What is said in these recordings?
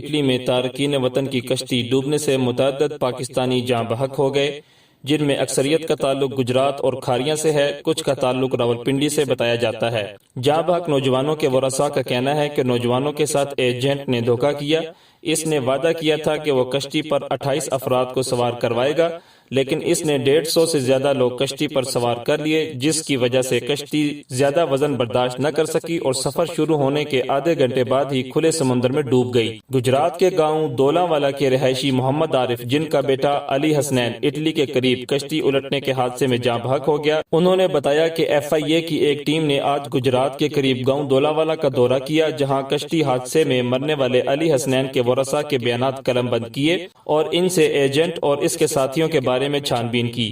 Italy میں تارکین وطن کی کشتی ڈوبنے سے متعدد پاکستانی جاں بحق ہو گئے، جن میں اکثریت کا تعلق گجرات اور کھاریاں سے ہے، کچھ کا تعلق راولپنڈی سے بتایا جاتا ہے۔ جاں بحق نوجوانوں کے ورثاء کا کہنا ہے کہ نوجوانوں کے ساتھ ایجنٹ نے دھوکہ کیا۔ اس نے وعدہ کیا تھا کہ وہ کشتی پر 28 افراد کو سوار کروائے گا، لیکن اس نے 150 سے زیادہ لوگ کشتی پر سوار کر لیے، جس کی وجہ سے کشتی زیادہ وزن برداشت نہ کر سکی اور سفر شروع ہونے کے آدھے گھنٹے بعد ہی کھلے سمندر میں ڈوب گئی۔ گجرات کے گاؤں دولاں والا کے رہائشی محمد عارف، جن کا بیٹا علی حسنین اٹلی کے قریب کشتی الٹنے کے حادثے میں جاں بحق ہو گیا، انہوں نے بتایا کہ FIA کی ایک ٹیم نے آج گجرات کے قریب گاؤں دولاں والا کا دورہ کیا، جہاں کشتی حادثے میں مرنے والے علی حسنین کے ورثاء کے بیانات قلم بند کیے اور ان سے ایجنٹ اور اس کے ساتھیوں کے بارے میں چھان بین کی۔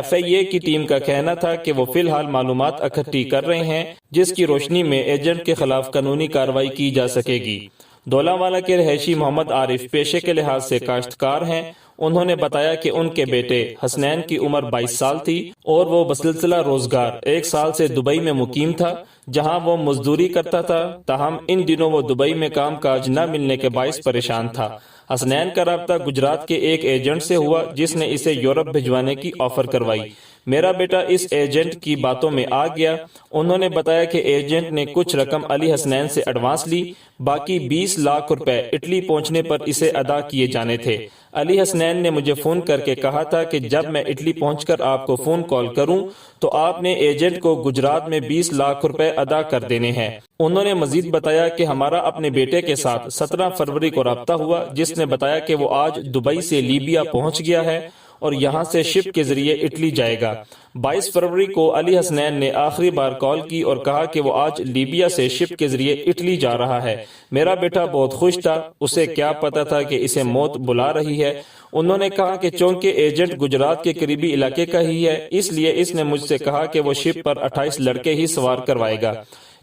FIA کی ٹیم کا کہنا تھا کہ وہ فی الحال معلومات اکٹھی کر رہے ہیں، جس کی روشنی میں ایجنٹ کے خلاف قانونی کارروائی کی جا سکے گی۔ دولاں والا کے رہائشی محمد عارف پیشے کے لحاظ سے کاشتکار ہیں۔ انہوں نے بتایا کہ ان کے بیٹے حسنین کی عمر 22 سال تھی اور وہ بسلسلہ روزگار 1 سال سے دبئی میں مقیم تھا، جہاں وہ مزدوری کرتا تھا، تاہم ان دنوں وہ دبئی میں کام کاج نہ ملنے کے باعث پریشان تھا۔ حسنین کا رابطہ گجرات کے ایک ایجنٹ سے ہوا، جس نے اسے یورپ بھجوانے کی آفر کروائی۔ میرا بیٹا اس ایجنٹ کی باتوں میں آ گیا۔ انہوں نے بتایا کہ ایجنٹ نے کچھ رقم علی حسنین سے ایڈوانس لی، باقی 20 لاکھ روپے اٹلی پہنچنے پر اسے ادا کیے جانے تھے۔ علی حسنین نے مجھے فون کر کے کہا تھا کہ جب میں اٹلی پہنچ کر آپ کو فون کال کروں تو آپ نے ایجنٹ کو گجرات میں 20 لاکھ روپے ادا کر دینے ہیں۔ انہوں نے مزید بتایا کہ ہمارا اپنے بیٹے کے ساتھ 17 فروری کو رابطہ ہوا، جس نے بتایا کہ وہ آج دبئی سے لیبیا پہنچ گیا ہے اور یہاں سے شپ کے ذریعے اٹلی جائے گا۔ 22 فروری کو علی حسنین نے آخری بار کال کی اور کہا کہ وہ آج لیبیا سے شپ کے ذریعے اٹلی جا رہا ہے۔ میرا بیٹا بہت خوش تھا، اسے کیا پتا تھا کہ اسے موت بلا رہی ہے۔ انہوں نے کہا کہ چونکہ ایجنٹ گجرات کے قریبی علاقے کا ہی ہے، اس لیے اس نے مجھ سے کہا کہ وہ شپ پر 28 لڑکے ہی سوار کروائے گا،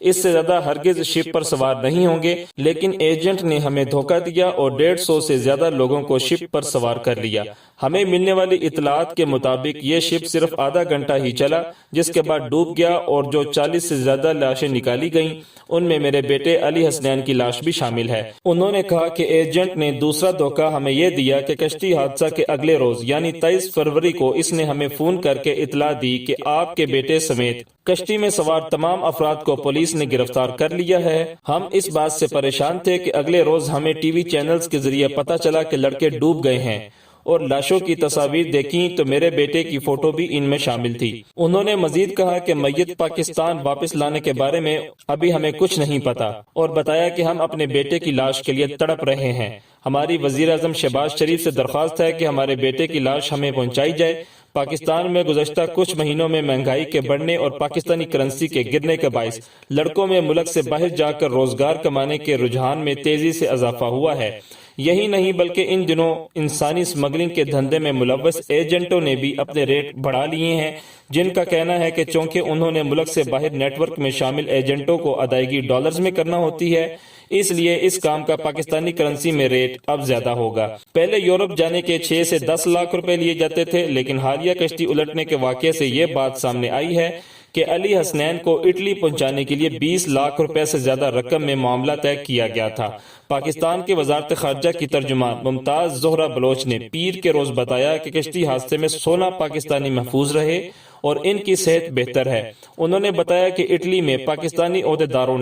اس سے زیادہ ہرگز شپ پر سوار نہیں ہوں گے، لیکن ایجنٹ نے ہمیں دھوکہ دیا اور 150 سے زیادہ لوگوں کو شپ پر سوار کر لیا۔ ہمیں ملنے والی اطلاعات کے مطابق یہ شپ صرف آدھا گھنٹہ ہی چلا، جس کے بعد ڈوب گیا اور جو 40 سے زیادہ لاشیں نکالی گئیں، ان میں میرے بیٹے علی حسنین کی لاش بھی شامل ہے۔ انہوں نے کہا کہ ایجنٹ نے دوسرا دھوکہ ہمیں یہ دیا کہ کشتی حادثہ کے اگلے روز یعنی 23 فروری کو اس نے ہمیں فون کر کے اطلاع دی کہ آپ کے بیٹے سمیت کشتی میں سوار تمام افراد کو پولیس نے گرفتار کر لیا ہے۔ ہم اس بات سے پریشان تھے کہ اگلے روز ہمیں ٹی وی چینلز کے ذریعے پتہ چلا کہ لڑکے ڈوب گئے ہیں اور لاشوں کی تصاویر دیکھیں تو میرے بیٹے کی فوٹو بھی ان میں شامل تھی۔ انہوں نے مزید کہا کہ میت پاکستان واپس لانے کے بارے میں ابھی ہمیں کچھ نہیں پتا اور بتایا کہ ہم اپنے بیٹے کی لاش کے لیے تڑپ رہے ہیں۔ ہماری وزیر اعظم شہباز شریف سے درخواست ہے کہ ہمارے بیٹے کی لاش ہمیں پہنچائی جائے۔ پاکستان میں گزشتہ کچھ مہینوں میں مہنگائی کے بڑھنے اور پاکستانی کرنسی کے گرنے کے باعث لڑکوں میں ملک سے باہر جا کر روزگار کمانے کے رجحان میں تیزی سے اضافہ ہوا ہے۔ یہی نہیں بلکہ ان دنوں انسانی اسمگلنگ کے دھندے میں ملوث ایجنٹوں نے بھی اپنے ریٹ بڑھا لیے ہیں، جن کا کہنا ہے کہ چونکہ انہوں نے ملک سے باہر نیٹ ورک میں شامل ایجنٹوں کو ادائیگی ڈالرز میں کرنا ہوتی ہے، اس لیے اس کام کا پاکستانی کرنسی میں ریٹ اب زیادہ ہوگا۔ پہلے یورپ جانے کے 6 سے 10 لاکھ روپے لیے جاتے تھے، لیکن حالیہ کشتی الٹنے کے واقعے سے یہ بات سامنے آئی ہے کہ علی حسنین کو اٹلی پہنچانے کے لیے 20 لاکھ روپے سے زیادہ رقم میں معاملہ طے کیا گیا تھا۔ پاکستان کی وزارت خارجہ کی ترجمان ممتاز زہرہ بلوچ نے پیر کے روز بتایا کہ کشتی حادثے میں 16 پاکستانی محفوظ رہے اور ان کی صحت بہتر ہے۔ انہوں نے بتایا کہ اٹلی میں پاکستانی عہدیداروں نے